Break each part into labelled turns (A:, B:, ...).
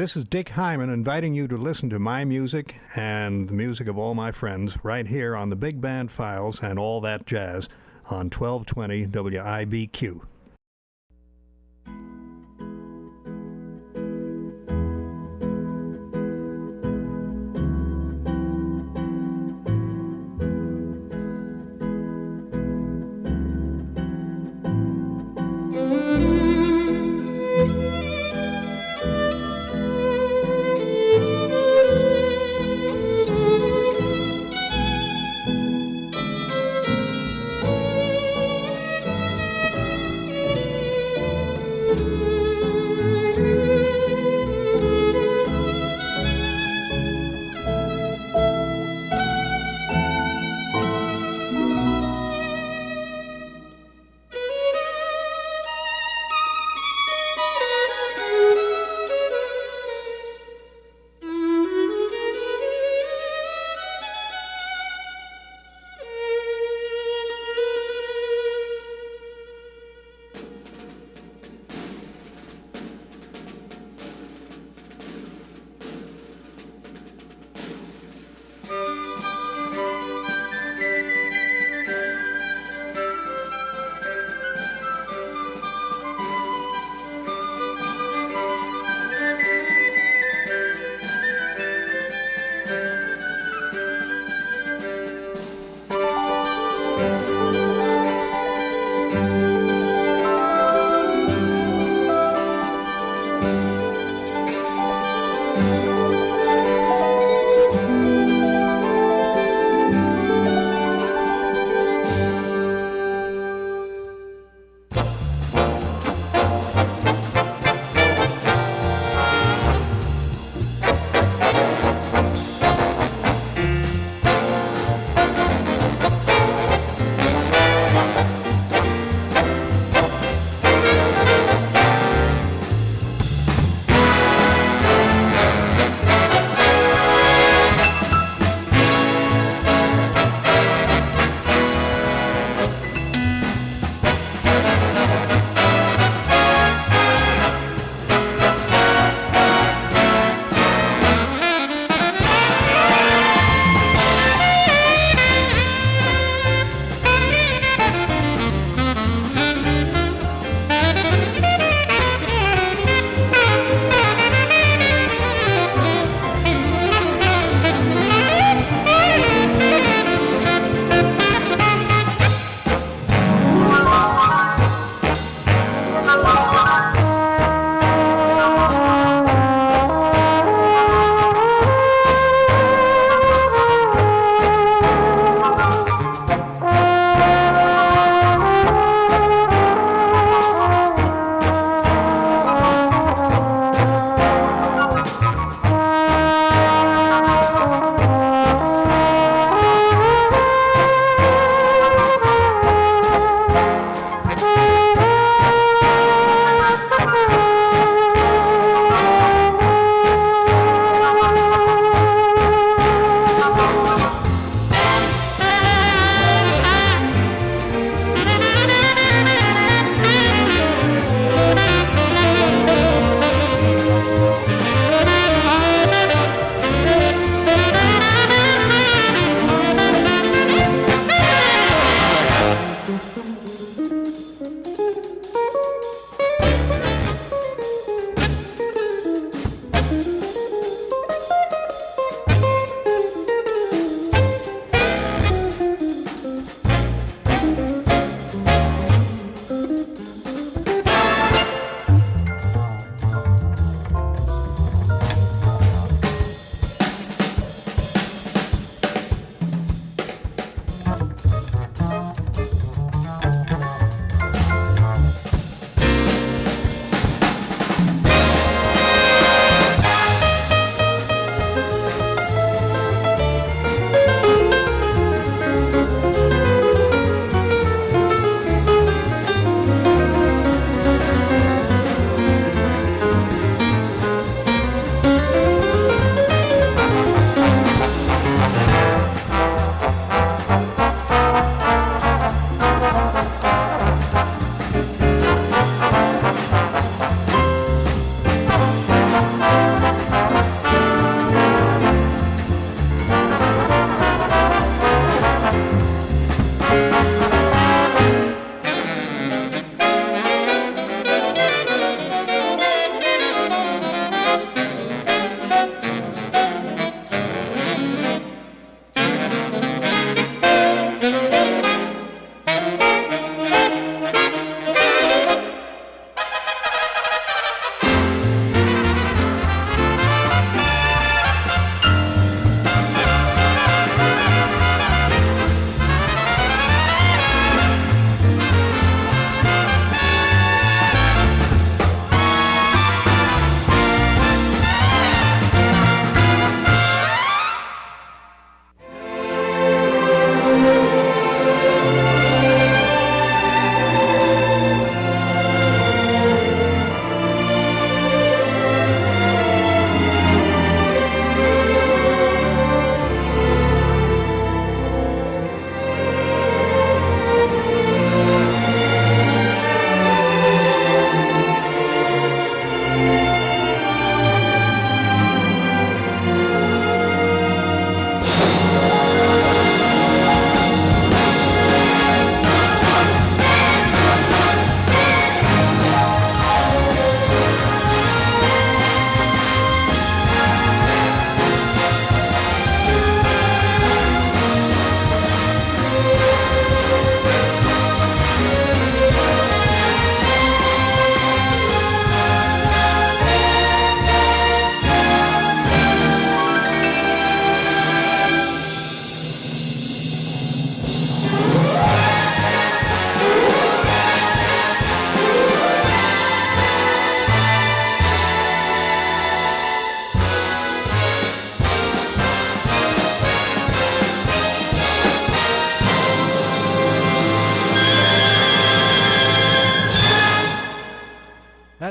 A: This is Dick Hyman inviting you to listen to my music and the music of all my friends right here on the Big Band Files and All That Jazz on 1220 WIBQ.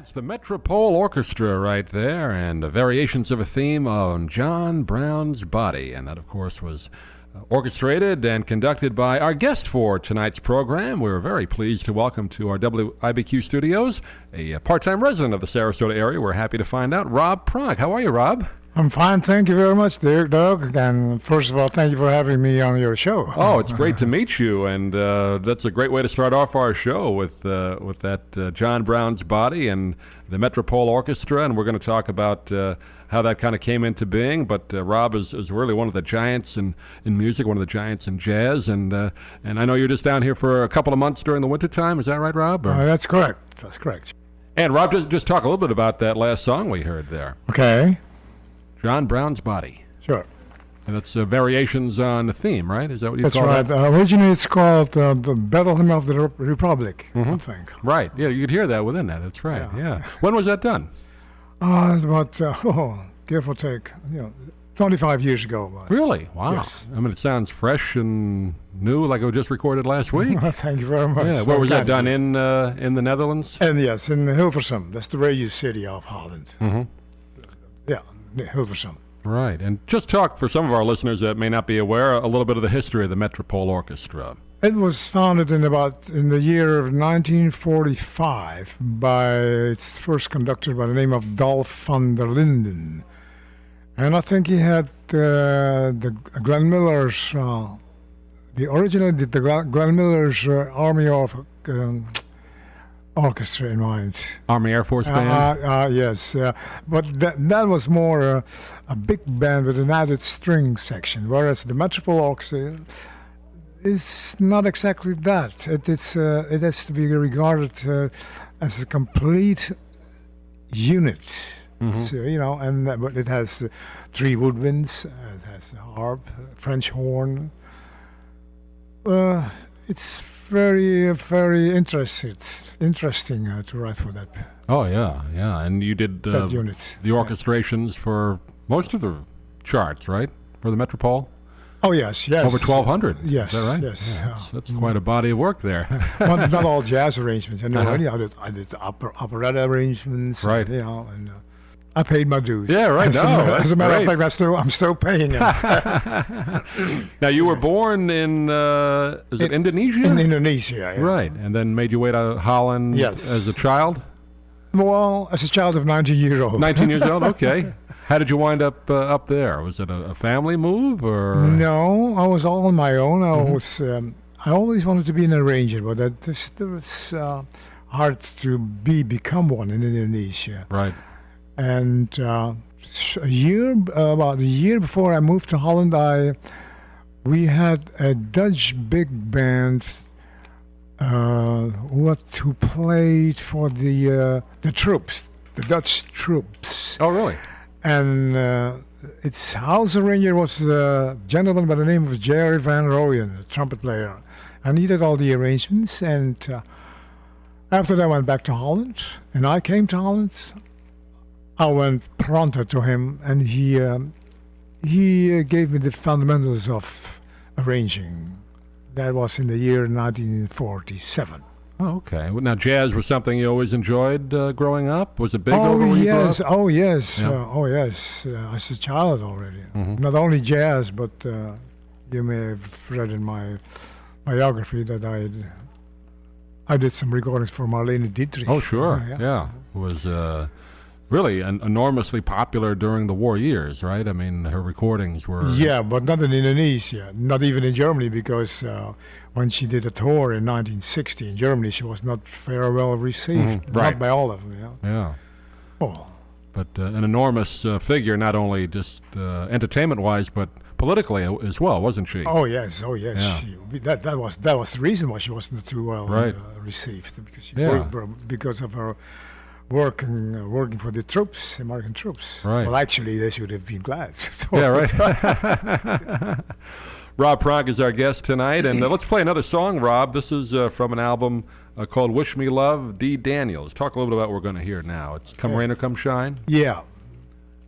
B: That's the Metropole Orchestra right there, and variations of a theme on John Brown's Body. And that, of course, was orchestrated and conducted by our guest for tonight's program. We're very pleased to welcome to our WIBQ studios a part-time resident of the Sarasota area. We're happy to find out, Rob Pronk. How are you, Rob?
C: I'm fine, thank you very much, Doug. And first of all, thank you for having me on your show.
B: Oh, it's great to meet you, and that's a great way to start off our show with that John Brown's Body and the Metropole Orchestra, and we're going to talk about how that kind of came into being. But Rob is really one of the giants in music, one of the giants in jazz, and I know you're just down here for a couple of months during the wintertime. Is that right, Rob?
C: That's correct. That's correct.
B: And Rob, just talk a little bit about that last song we heard there.
C: Okay.
B: John Brown's Body.
C: Sure.
B: And that's variations on the theme, right? Is that what you call it?
C: That's right. Originally, it's called the Battle Hymn of the Republic, I think.
B: Right. Yeah, you could hear that within that. That's right. Yeah. When was that done?
C: About, give or take, 25 years ago.
B: Really? Wow.
C: Yes.
B: I mean, it sounds fresh and new, like it was just recorded last week.
C: Thank you very much.
B: Yeah. Where was that done? In the Netherlands?
C: And yes, in Hilversum. That's the radio city of Holland.
B: Mm-hmm.
C: Yeah, Hilversum.
B: Right. And just talk, for some of our listeners that may not be aware, a little bit of the history of the Metropole Orchestra.
C: It was founded in the year of 1945 by its first conductor by the name of Dolph van der Linden. And I think he had the Glenn Miller's, originally the Glenn Miller's Army of Orchestra in mind.
B: Army Air Force Band?
C: Yes. But that was more a big band with an added string section, whereas the Metropole Orchestra is not exactly that. It has to be regarded as a complete unit.
B: Mm-hmm.
C: So, but it has 3 woodwinds, it has a harp, French horn. It's very, very interesting to write for that.
B: Oh, yeah. And you did
C: that unit.
B: The orchestrations for most of the charts, right? For the Metropole?
C: Oh, yes.
B: Over 1,200.
C: Yes.
B: Is that right?
C: Yes.
B: Yeah, that's quite a body of work there.
C: Well, not all jazz arrangements. I did operetta arrangements.
B: Right.
C: And I paid my dues.
B: Yeah, right.
C: As a matter of fact, I'm still paying them.
B: Now, you were born in, is it Indonesia?
C: In Indonesia, yeah.
B: Right, and then made your way to Holland as a child?
C: Well, as a child of 19 years old.
B: 19 years old, okay. How did you wind up there? Was it a family move, or?
C: No, I was all on my own. I always wanted to be an arranger, but it was hard to become one in Indonesia.
B: Right.
C: And about a year before I moved to Holland, we had a Dutch big band who played for the troops, the Dutch troops.
B: Oh, really?
C: And its house arranger was a gentleman by the name of Jerry Van Rooyen, a trumpet player. And he did all the arrangements. And after that, I went back to Holland, and I came to Holland. I went pronto to him, and he gave me the fundamentals of arranging. That was in the year 1947.
B: Oh, okay. Well, now, jazz was something you always enjoyed growing up? Was it big over where you grew up?
C: Oh, yes.
B: Yeah.
C: As a child already.
B: Mm-hmm.
C: Not only jazz, but you may have read in my biography that I did some recordings for Marlene Dietrich.
B: Oh, sure. Yeah. It was really enormously popular during the war years, right? I mean, her recordings were...
C: Yeah, but not in Indonesia, not even in Germany, because when she did a tour in 1960 in Germany, she was not very well received,
B: right.
C: Not by all of them.
B: Yeah.
C: Oh.
B: But an enormous figure, not only just entertainment-wise, but politically as well, wasn't she?
C: Oh yes.
B: Yeah.
C: That was the reason why she wasn't too well received, because she worked because of her working for the troops, American troops.
B: Right.
C: Well, actually, they should have been glad.
B: Yeah, right. Rob Pronk is our guest tonight, and let's play another song, Rob. This is from an album called Wish Me Love, D. Daniels. Talk a little bit about what we're going to hear now. It's Come Rain or Come Shine.
C: Yeah.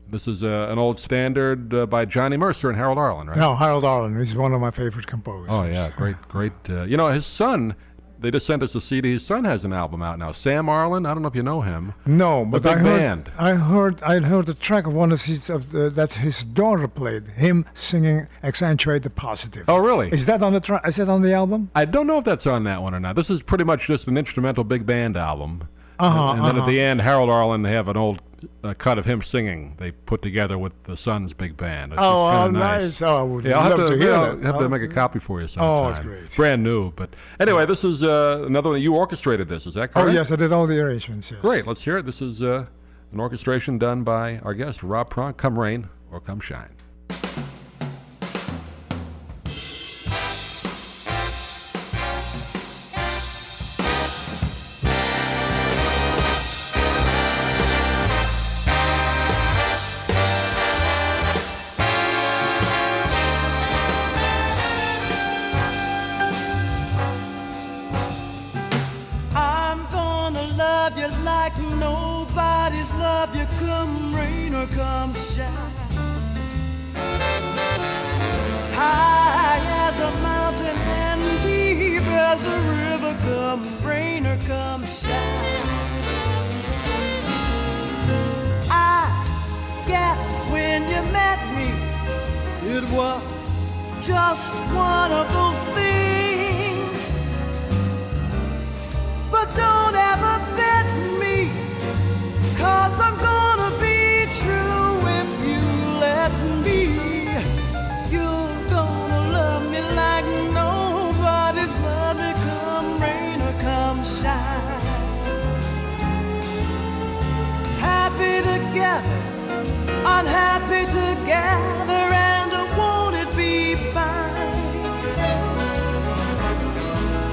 B: This is an old standard by Johnny Mercer and Harold Arlen, right?
C: No, Harold Arlen is one of my favorite composers.
B: Oh, yeah, great. His son they just sent us a CD. His son has an album out now. Sam Arlen. I don't know if you know him.
C: No, but
B: big
C: I
B: band.
C: heard a track of one of his that his daughter played. Him singing "Accentuate the Positive."
B: Oh, really?
C: Is that on the track? Is that on the album?
B: I don't know if that's on that one or not. This is pretty much just an instrumental big band album. And then at the end, Harold Arlen, they have an old cut of him singing. They put together with the son's big band. It's kinda nice.
C: Oh, I would
B: I'll
C: love to hear that.
B: have to make a copy for you sometime.
C: Oh, it's great.
B: Brand new. But anyway, this is another one. You orchestrated this, is that correct?
C: Oh, yes, I did all the arrangements, yes.
B: Great. Let's hear it. This is an orchestration done by our guest, Rob Pronk, Come Rain or Come Shine.
D: Nobody's love you, come rain or come shine. High as a mountain and deep as a river, come rain or come shine. I guess when you met me, it was just one of those things. But don't ever bet me, 'cause I'm gonna be true if you let me. You're gonna love me like nobody's loved me, come rain or come shine. Happy together, unhappy together, and won't it be fine?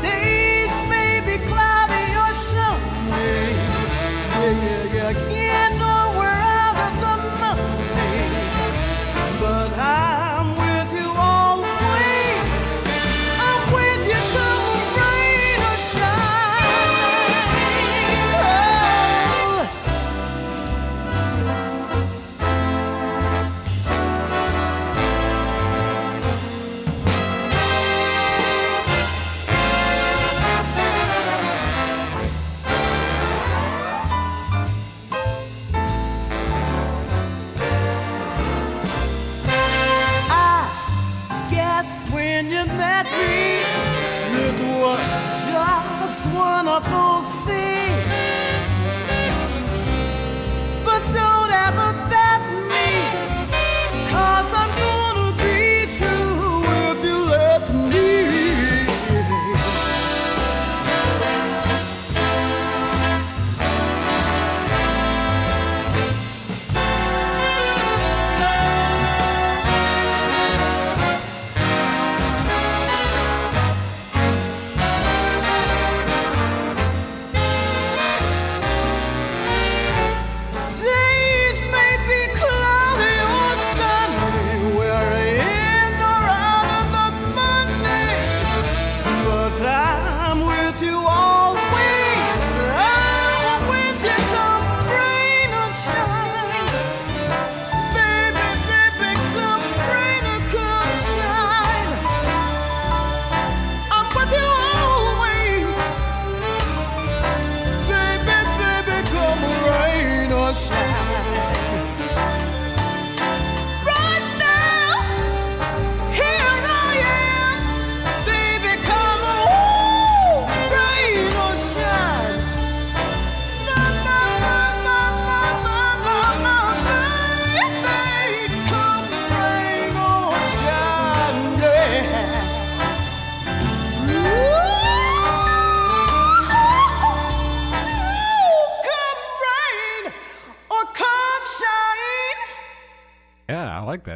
D: Days may be cloudy or sunny, you can't know we're out of the money, but I'm with you always. I'm with you come rain or shine. When you met me, it was just one of those things. But don't ever bet me, 'cause I'm gonna be true if you let me.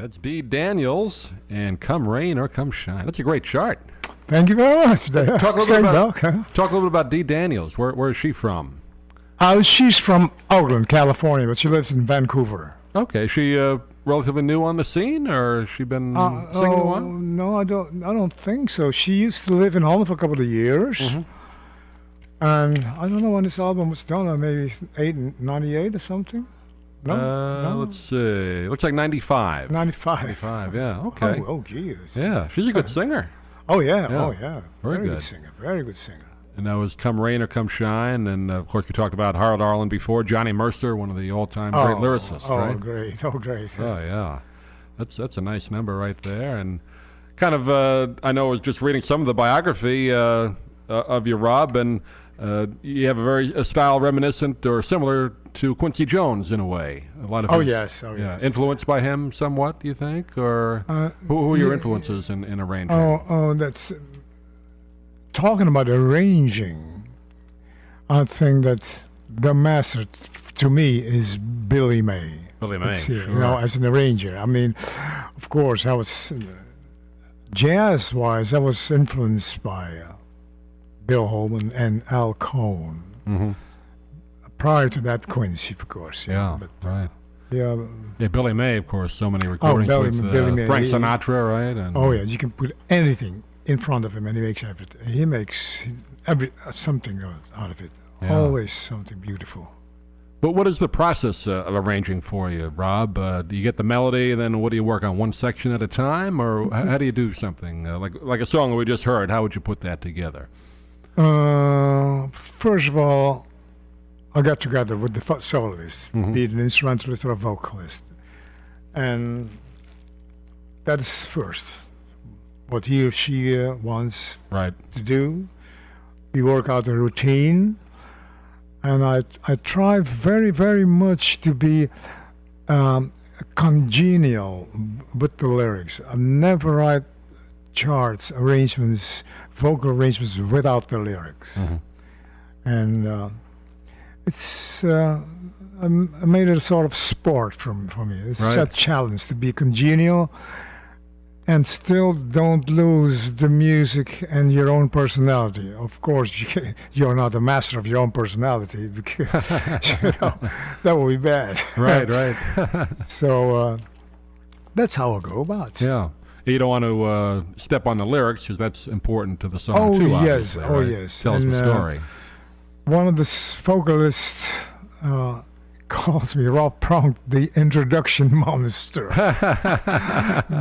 B: It's Dee Daniels and Come Rain or Come Shine. That's a great chart.
C: Thank you very much.
B: Talk a little bit about Dee Daniels. Where is she from?
C: She's from Oakland, California, but she lives in Vancouver.
B: Okay. Is she relatively new on the scene, or has she been singing a while?
C: No, I don't think so. She used to live in Holland for a couple of years. Mm-hmm. And I don't know when this album was done, maybe 98 or something. No?
B: Let's see. Looks like 95.
C: 95,
B: yeah. Okay.
C: Oh, geez.
B: Yeah, she's a good singer.
C: Oh, yeah. Very
B: good
C: good singer. Very good singer.
B: And that was Come Rain or Come Shine. And, of course, we talked about Harold Arlen before. Johnny Mercer, one of the all-time great lyricists, right?
C: Oh, great. Oh, great.
B: Oh, yeah. That's a nice number right there. And kind of, I know I was just reading some of the biography of you, Rob, and you have a style reminiscent or similar to Quincy Jones in a way. A lot of
C: yes.
B: influenced by him somewhat, do you think? Or who are your influences in arranging?
C: That's... Talking about arranging, I think that the master to me is Billy May.
B: Billy May,
C: sure. You know, as an arranger. I mean, of course, I was jazz-wise, I was influenced by Bill Holman and Al Cohn.
B: Mm-hmm.
C: Prior to that, Quincy, of course.
B: Yeah, right.
C: Yeah,
B: Billy May, of course. So many recordings with
C: Billy
B: Frank Sinatra, right? And
C: you can put anything in front of him, and he makes everything. He makes something out of it.
B: Yeah.
C: Always something beautiful.
B: But what is the process of arranging for you, Rob? Do you get the melody, and then what do you work on, one section at a time, or how do you do something like a song that we just heard? How would you put that together?
C: First of all, I got together with the soloist, be it an instrumentalist or a vocalist, and that is first. What he or she wants to do. We work out a routine, and I try very, very much to be congenial with the lyrics. I never write charts, arrangements, vocal arrangements without the lyrics. And it's I made it a sort of sport for me. It's a challenge to be congenial and still don't lose the music and your own personality. Of course, you're not the master of your own personality, because that would be bad.
B: Right.
C: So that's how I go about.
B: Yeah. You don't want to step on the lyrics, because that's important to the song too, obviously.
C: Yes.
B: Tells the story.
C: One of the vocalists calls me Rob Pronk, the introduction monster,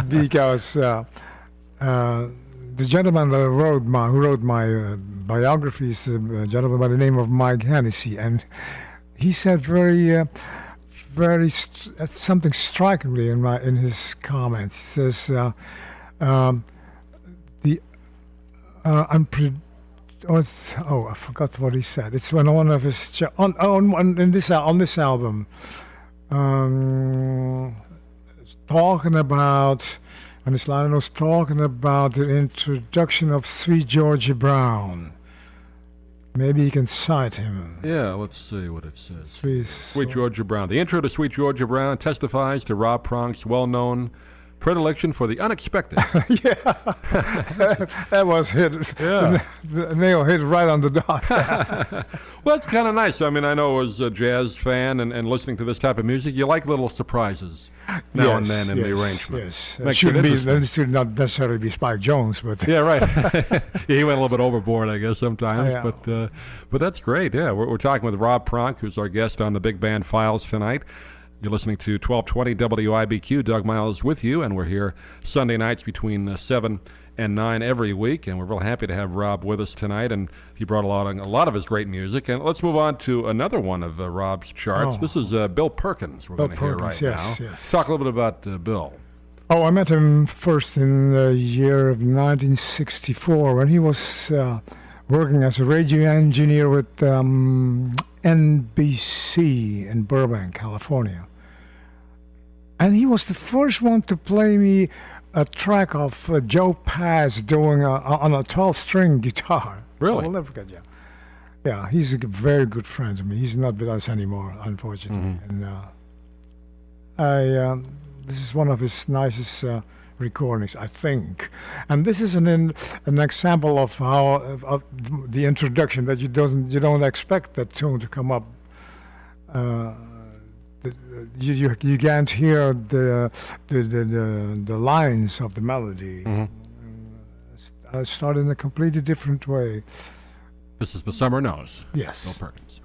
C: because the gentleman that who wrote my biography is a gentleman by the name of Mike Hennessy, and he said something strikingly in his comments. He says I forgot what he said. It's when one of his on this album, talking about, and this line was talking about the introduction of Sweet Georgia Brown. Maybe you can cite him.
B: Yeah, let's see what it says.
C: Sweet
B: Georgia Brown. The intro to Sweet Georgia Brown testifies to Rob Pronk's well-known predilection for the unexpected.
C: that was hit. Yeah. The nail hit right on the dot.
B: Well, it's kind of nice. I mean, I know as a jazz fan and listening to this type of music, you like little surprises now and then in the arrangement.
C: Yes, it should not necessarily be Spike Jones, but
B: yeah, right. He went a little bit overboard, I guess, sometimes.
C: Yeah.
B: But that's great. Yeah, we're talking with Rob Pronk, who's our guest on the Big Band Files tonight. You're listening to 1220 WIBQ. Doug Miles with you, and we're here Sunday nights between 7 and 9 every week, and we're real happy to have Rob with us tonight, and he brought a lot of his great music. And let's move on to another one of Rob's charts. This is Bill Perkins we're going to hear right now.
C: Yes.
B: Talk a little bit about Bill.
C: Oh, I met him first in the year of 1964 when he was working as a radio engineer with NBC in Burbank, California. And he was the first one to play me a track of Joe Pass doing on a 12-string guitar.
B: Really?
C: I'll never forget, Yeah, he's a very good friend to me. He's not with us anymore, unfortunately. And this is one of his nicest recordings, I think. And this is an example of how of the introduction that you don't expect that tune to come up. You can't hear the lines of the melody. I start in a completely different way.
B: This is The Summer Knows.
C: Yes.
B: Bill Perkins.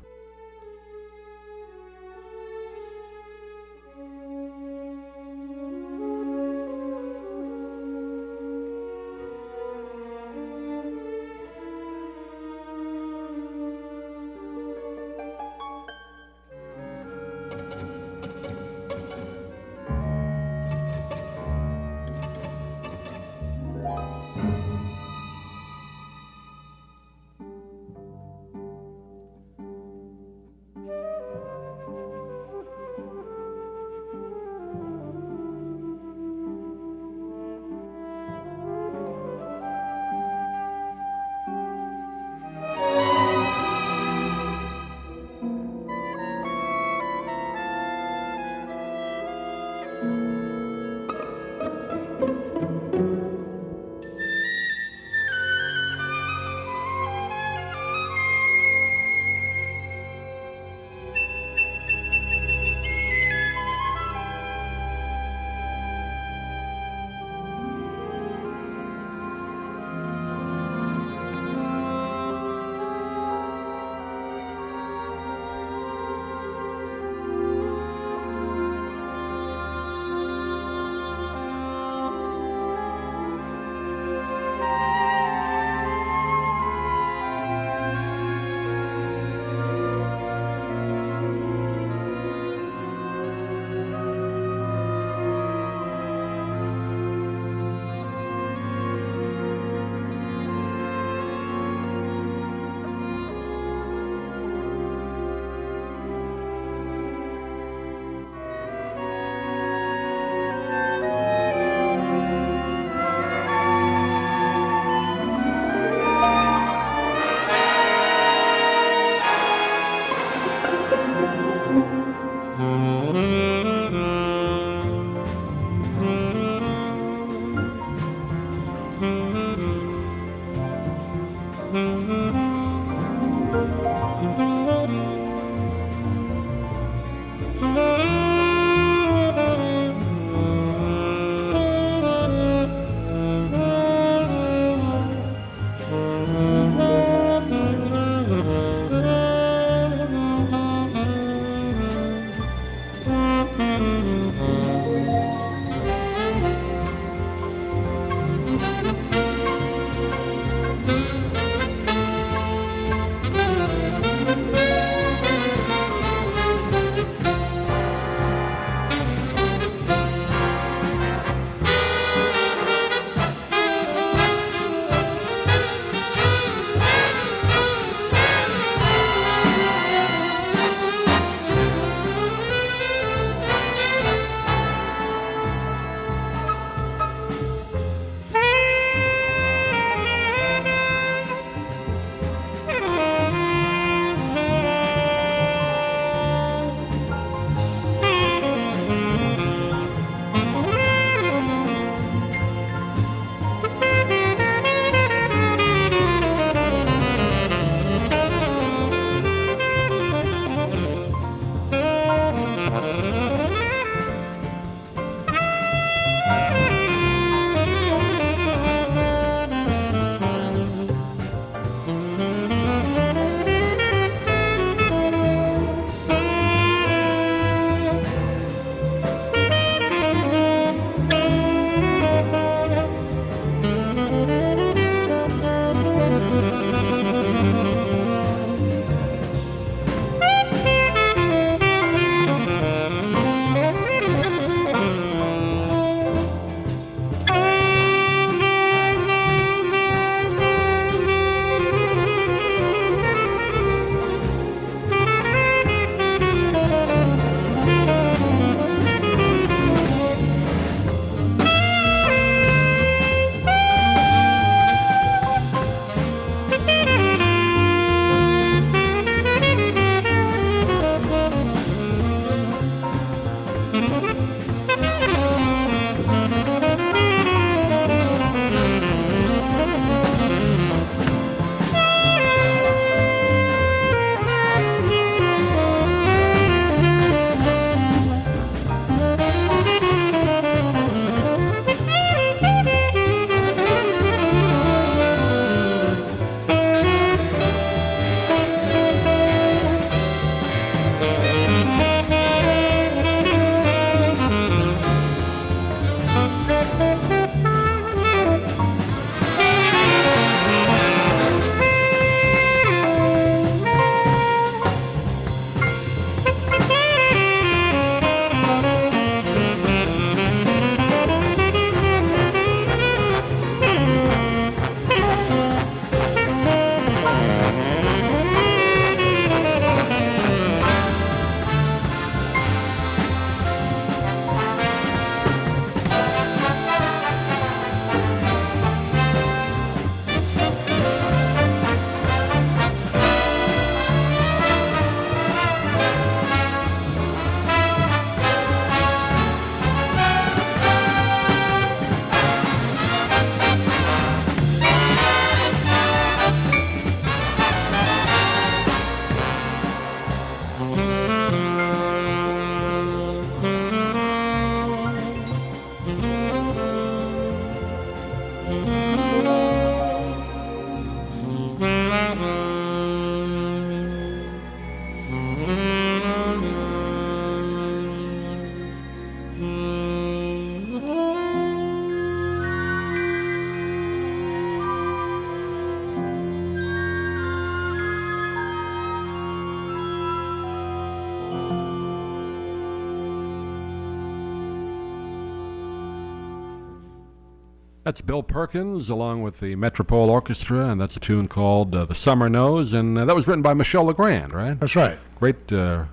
B: That's Bill Perkins along with the Metropole Orchestra, and that's a tune called The Summer Knows, and that was written by Michel Legrand, right?
C: That's right.
B: Great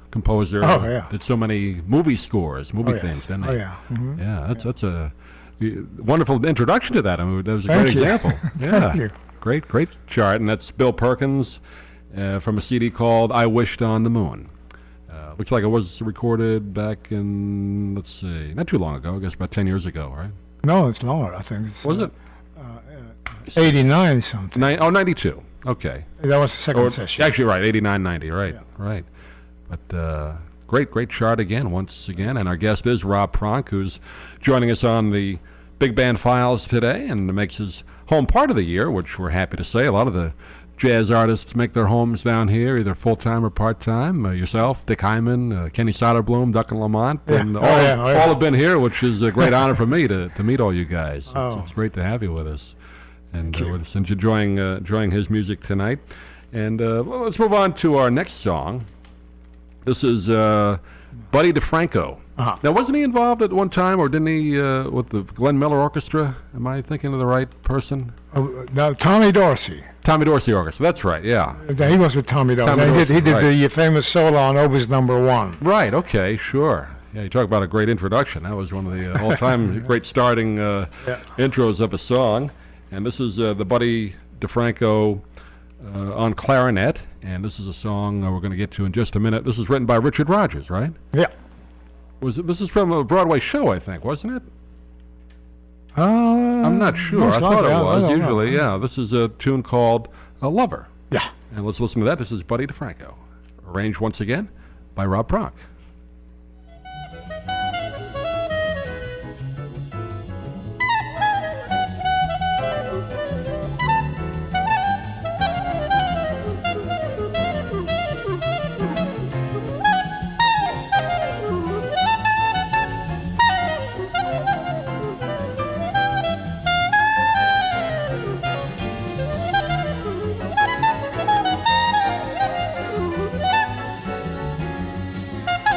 B: composer.
C: Oh, yeah.
B: Did so many movie scores, movie themes,
C: yes.
B: didn't he?
C: Oh, yeah. Mm-hmm.
B: Yeah, that's a wonderful introduction to that. I mean, that was a
C: Thank
B: great
C: you.
B: example. Yeah,
C: Thank you.
B: Great chart, and that's Bill Perkins from a CD called I Wished on the Moon. Looks like it was recorded back in, let's see, not too long ago, I guess about 10 years ago, right?
C: No, it's longer. I think it's.
B: Was it?
C: 89 something.
B: 92. Okay.
C: That was the second
B: Or,
C: session.
B: actually, right, 89, 90, right,
C: Yeah.
B: right. But great chart again, once again. And our guest is Rob Pronk, who's joining us on the Big Band Files today and makes his home part of the year, which we're happy to say. A lot of the jazz artists make their homes down here, either full-time or part-time. Yourself, Dick Hyman, Kenny Soderblom, Duncan Lamont, and all have been here, which is a great honor for me to meet all you guys. It's great to have you with us. And we're just enjoying his music tonight. And let's move on to our next song. This is Buddy DeFranco.
C: Uh-huh.
B: Now, wasn't he involved at one time, or didn't he with the Glenn Miller Orchestra? Am I thinking of the right person?
C: No, Tommy Dorsey.
B: Tommy Dorsey Orchestra. That's right. Yeah.
C: He was with Tommy Dorsey.
B: Tommy Dorsey,
C: He did
B: right.
C: the famous solo on Opus number 1.
B: Right. Okay. Sure. Yeah. You talk about a great introduction. That was one of the all-time great starting intros of a song. And this is the Buddy DeFranco on clarinet. And this is a song we're going to get to in just a minute. This is written by Richard Rodgers, right?
C: Yeah.
B: This is from a Broadway show, I think, wasn't it? I'm not sure. I thought it was. Usually, yeah. This is a tune called "A Lover."
C: Yeah.
B: And let's listen to that. This is Buddy DeFranco, arranged once again by Rob Pronk.
D: Thank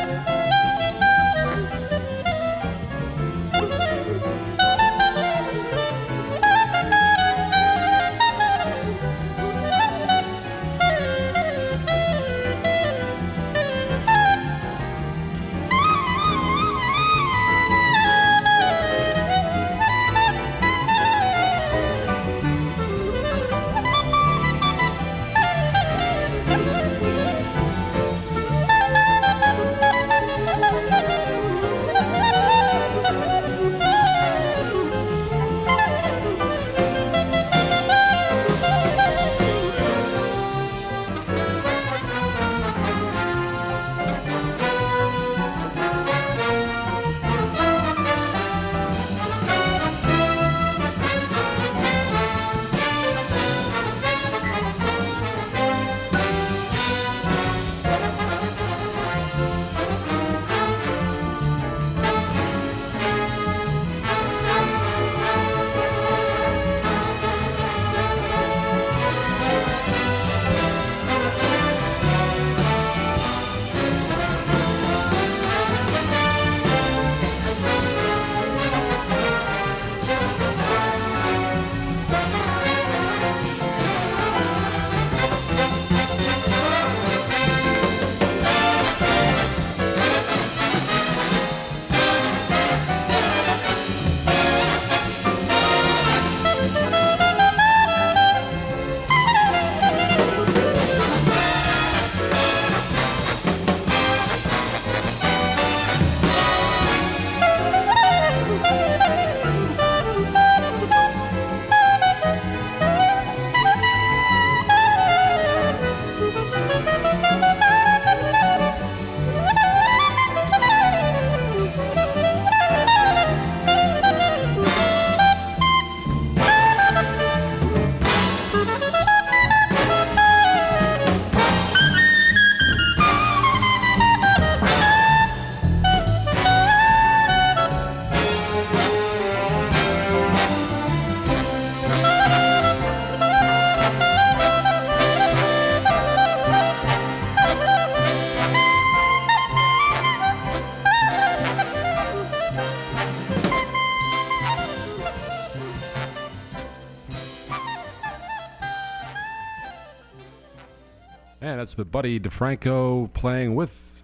B: And that's the Buddy DeFranco playing with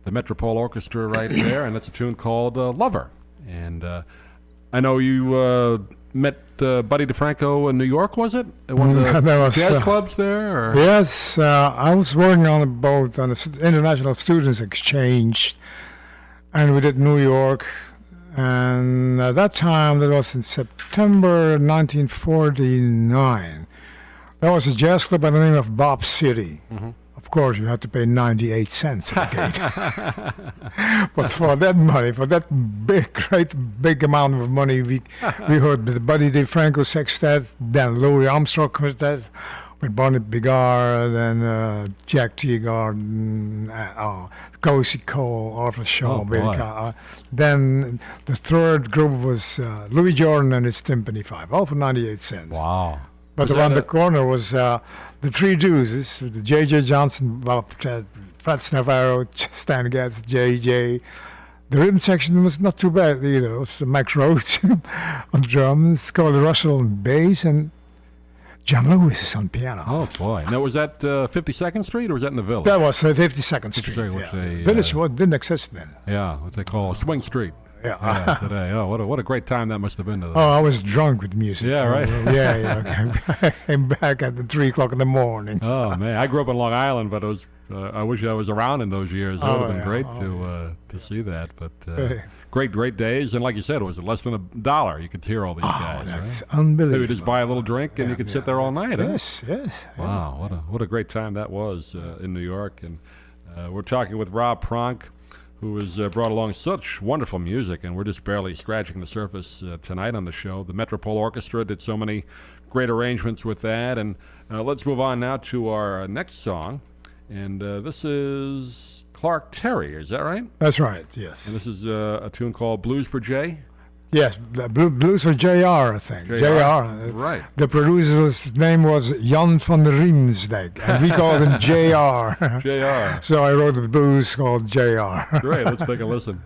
B: the Metropole Orchestra right there, and that's a tune called Lover. And I know you met Buddy DeFranco in New York, was it? At one of the jazz clubs there? Or?
C: Yes, I was working on a boat on the International Students Exchange, and we did New York. And at that time, that was in September 1949. There was a jazz club by the name of Bob City. Mm-hmm. Of course, you had to pay 98 cents at the gate. But for that money, for that great big amount of money, we heard the Buddy DeFranco Sextet, then Louis Armstrong Quartet, with Bonnie Bigard and Jack Teagard, Cozy Cole, Arthur Shaw, then the third group was Louis Jordan and his Timpani Five, all for 98 cents.
B: Wow.
C: But around the corner was the Three Deuces, the J.J. Johnson, Fats Navarro, Stan Getz, J.J. The rhythm section was not too bad either. It was Max Rhodes on drums, Colin Russell on bass, and John Lewis on piano.
B: Oh, boy. Now, was that 52nd Street, or was that in the Village?
C: That was 52nd Street. Village didn't exist then.
B: Yeah, what they call Swing Street.
C: Yeah.
B: Today. Oh, what a great time that must have been.
C: Oh, I was drunk with music.
B: Yeah, right.
C: I came back at 3 o'clock in the morning.
B: Oh man, I grew up in Long Island, but it was. I wish I was around in those years. It would have been great to see that. But great days, and like you said, it was less than $1. You could hear all these guys.
C: That's
B: right?
C: unbelievable.
B: Maybe just buy a little drink, and you could sit there all night.
C: Yes.
B: Wow, what a great time that was in New York. And we're talking with Rob Pronk, who has brought along such wonderful music, and we're just barely scratching the surface tonight on the show. The Metropole Orchestra did so many great arrangements with that, and let's move on now to our next song, and this is Clark Terry, is that right?
C: That's right, yes.
B: And this is a tune called Blues for Jay?
C: Yes, Blues for JR, I think. JR.
B: Right.
C: The producer's name was Jan van der Riemsdijk, and we called him JR.
B: JR.
C: So I wrote the blues called JR.
B: Great, let's take a listen.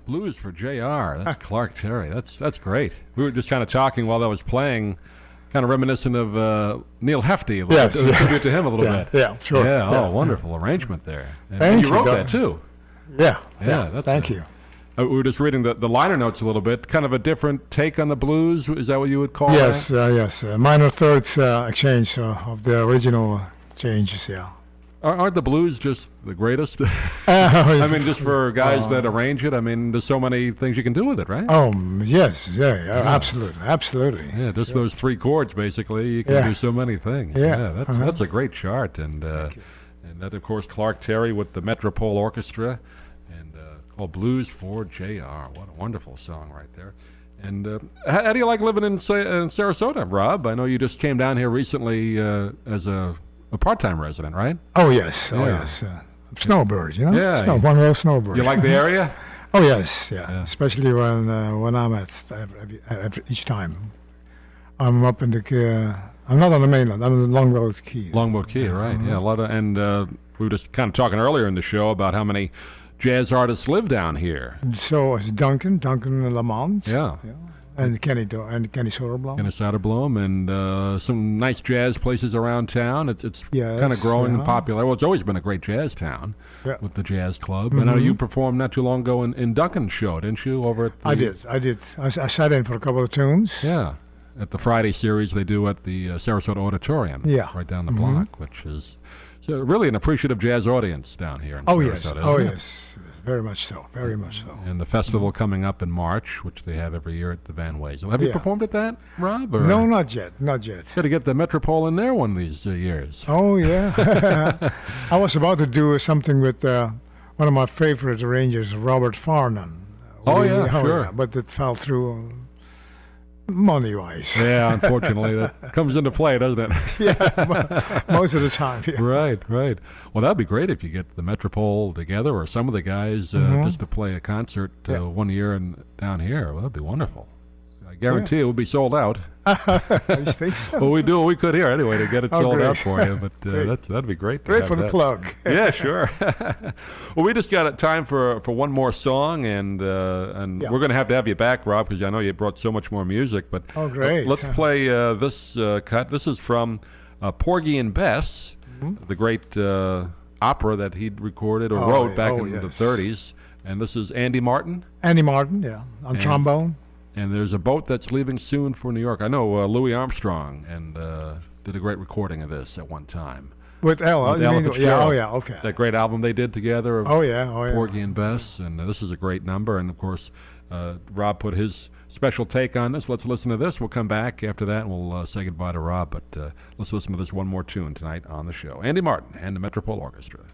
B: Blues for JR. That's Clark Terry. That's great. We were just kind of talking while that was playing, kind of reminiscent of Neil Hefti.
C: Yes.
B: A tribute to him a little bit.
C: Yeah, sure.
B: Yeah,
C: Yeah.
B: oh, wonderful arrangement there. And
C: Thank
B: you
C: you,
B: wrote
C: Doug.
B: that too.
C: Yeah.
B: That's
C: Thank you.
B: We were just reading the liner notes a little bit. Kind of a different take on the blues. Is that what you would call
C: Yes,
B: that?
C: yes. Minor thirds exchange of the original changes, yeah.
B: Aren't the blues just the greatest? I mean, just for guys that arrange it. I mean, there's so many things you can do with it, right?
C: Oh, yes, yeah. Absolutely.
B: Yeah, just those three chords, basically. You can do so many things.
C: Yeah.
B: That's a great chart. And that, of course, Clark Terry with the Metropole Orchestra, and called Blues for JR. What a wonderful song right there. And how do you like living in Sarasota, Rob? I know you just came down here recently as a part-time resident, right?
C: Oh, yes.
B: Yeah.
C: Snowbird, you know?
B: Yeah.
C: One-row snowbird.
B: You like the area?
C: Oh, yes,
B: Yeah.
C: Especially when I'm at each time. I'm up in the... I'm not on the mainland. I'm in the Longboat Key.
B: Longboat Key, right? Yeah, a lot of, and we were just kind of talking earlier in the show about how many jazz artists live down here.
C: So it's Duncan Lamont.
B: Yeah.
C: And Kenny Soderblom.
B: Kenny Soderblom, and some nice jazz places around town. It's
C: Yes,
B: kind of growing and
C: yeah.
B: popular. Well, it's always been a great jazz town with the Jazz Club.
C: Mm-hmm.
B: And I know you performed not too long ago in Duncan's show, didn't you? Over at the,
C: I did. I sat in for a couple of tunes.
B: Yeah, at the Friday series they do at the Sarasota Auditorium.
C: Yeah.
B: Right down the block, which is really an appreciative jazz audience down here in
C: Oh,
B: Sarasota.
C: yes.
B: isn't
C: Oh,
B: it?
C: yes. Very much so. Very much so.
B: And the festival coming up in March, which they have every year at the Van Wezel. Have you
C: Yeah.
B: performed at that, Rob? Or
C: No, not yet. Not yet.
B: Got to get the Metropole in there one of these years.
C: Oh, yeah. I was about to do something with one of my favorite arrangers, Robert Farnan.
B: Oh, yeah, sure.
C: But it fell through money-wise.
B: Yeah, unfortunately, that comes into play, doesn't it?
C: Yeah, most of the time. Yeah.
B: Right. Well, that'd be great if you get the Metropole together, or some of the guys just to play a concert 1 year and down here. Well, that'd be wonderful. I guarantee it will be sold out.
C: I think so.
B: Well, we do what we could here anyway to get it
C: Oh,
B: sold
C: great.
B: out for you. But that'd be great. To
C: Great
B: have
C: for the
B: that.
C: plug.
B: Yeah, sure. Well, we just got time for one more song, and
C: Yeah.
B: we're going to have you back, Rob, because I know you brought so much more music. But
C: Oh, great.
B: let's play this cut. This is from Porgy and Bess, the great opera that he'd recorded or wrote back in the 30s. And this is Andy Martin.
C: Andy Martin, on trombone.
B: And there's a boat that's leaving soon for New York. I know Louis Armstrong and did a great recording of this at one time.
C: With Ella.
B: With
C: you
B: Ella
C: mean-
B: Fitzgerald.
C: yeah, okay.
B: That great album they did together of
C: Oh, yeah.
B: Porgy and Bess, and this is a great number. And of course, Rob put his special take on this. Let's listen to this. We'll come back after that, and we'll say goodbye to Rob. But let's listen to this one more tune tonight on the show. Andy Martin and the Metropole Orchestra.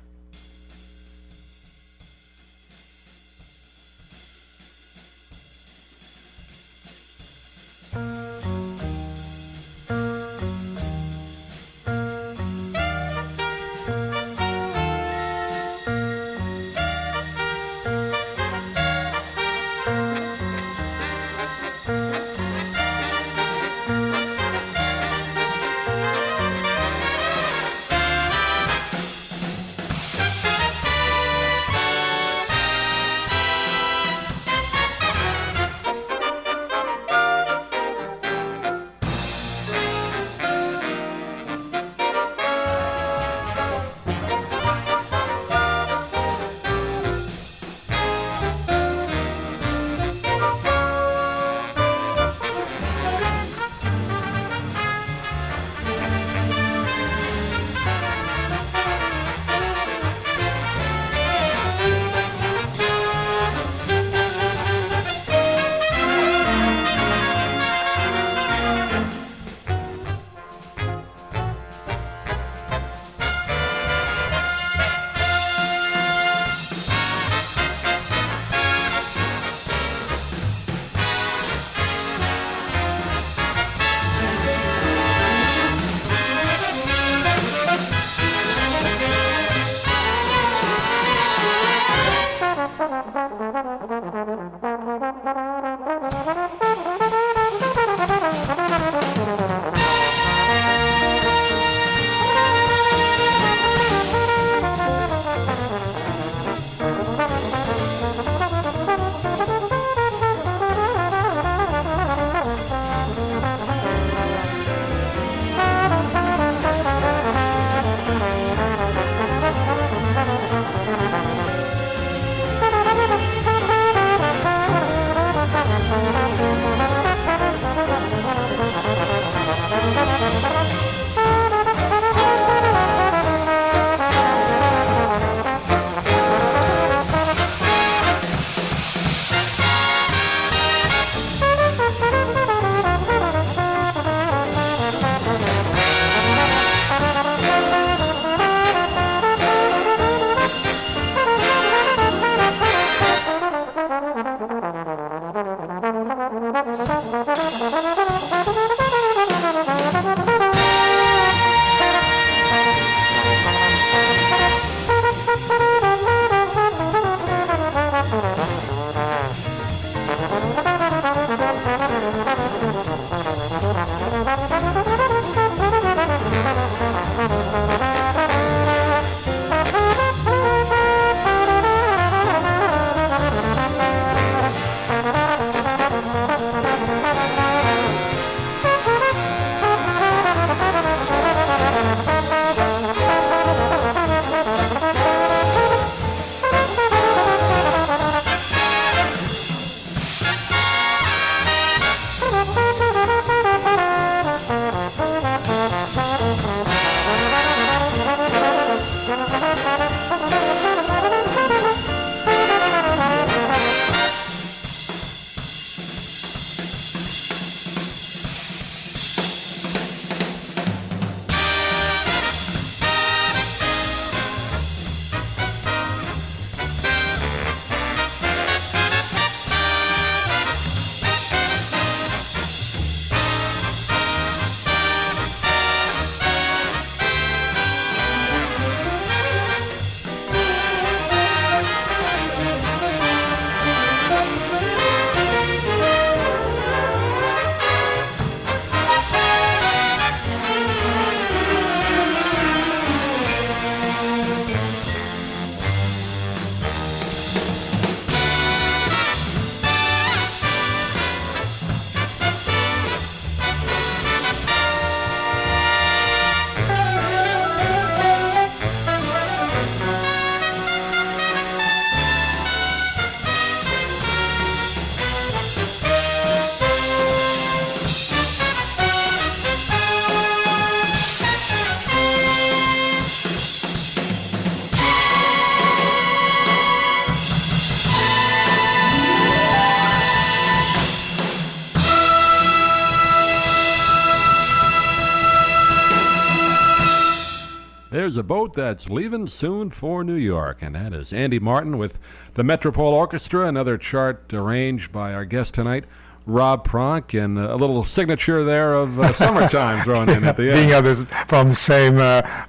B: There's a boat that's leaving soon for New York, and that is Andy Martin with the Metropole Orchestra, another chart arranged by our guest tonight, Rob Pronk, and a little signature there of Summertime thrown in at the end.
C: Being others from the same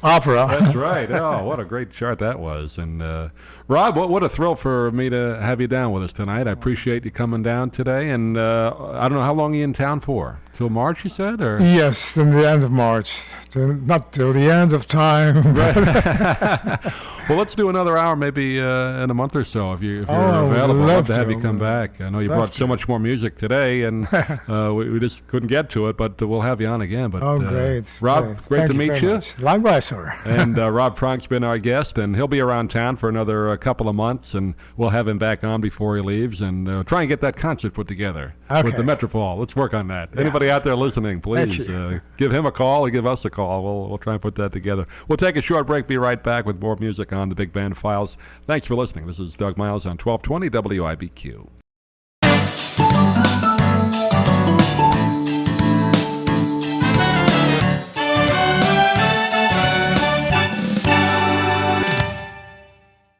C: opera.
B: That's right. Oh, what a great chart that was. And Rob, what a thrill for me to have you down with us tonight. I appreciate you coming down today. And I don't know, how long are you in town for? Till March, you said? Or?
C: Yes, till the end of March. Not till the end of time.
B: Well, let's do another hour maybe in a month or so if you're
C: Oh,
B: available. I'd love to have
C: to.
B: you come back. I know you
C: Love
B: brought so much more music today, and we just couldn't get to it, but we'll have you on again. But,
C: Oh, great.
B: Rob, great to
C: Thank
B: meet
C: very
B: you.
C: much. Likewise, sir.
B: And Rob Pronk's been our guest, and he'll be around town for another couple of months, and we'll have him back on before he leaves, and try and get that concert put together with
C: Okay.
B: the Metropole. Let's work on that.
C: Yeah.
B: Anybody out there listening, please
C: Thank you.
B: give him a call or give us a call. We'll try and put that together. We'll take a short break, be right back with more music on the Big Band Files. Thanks for listening. This is Doug Miles on 1220 WIBQ.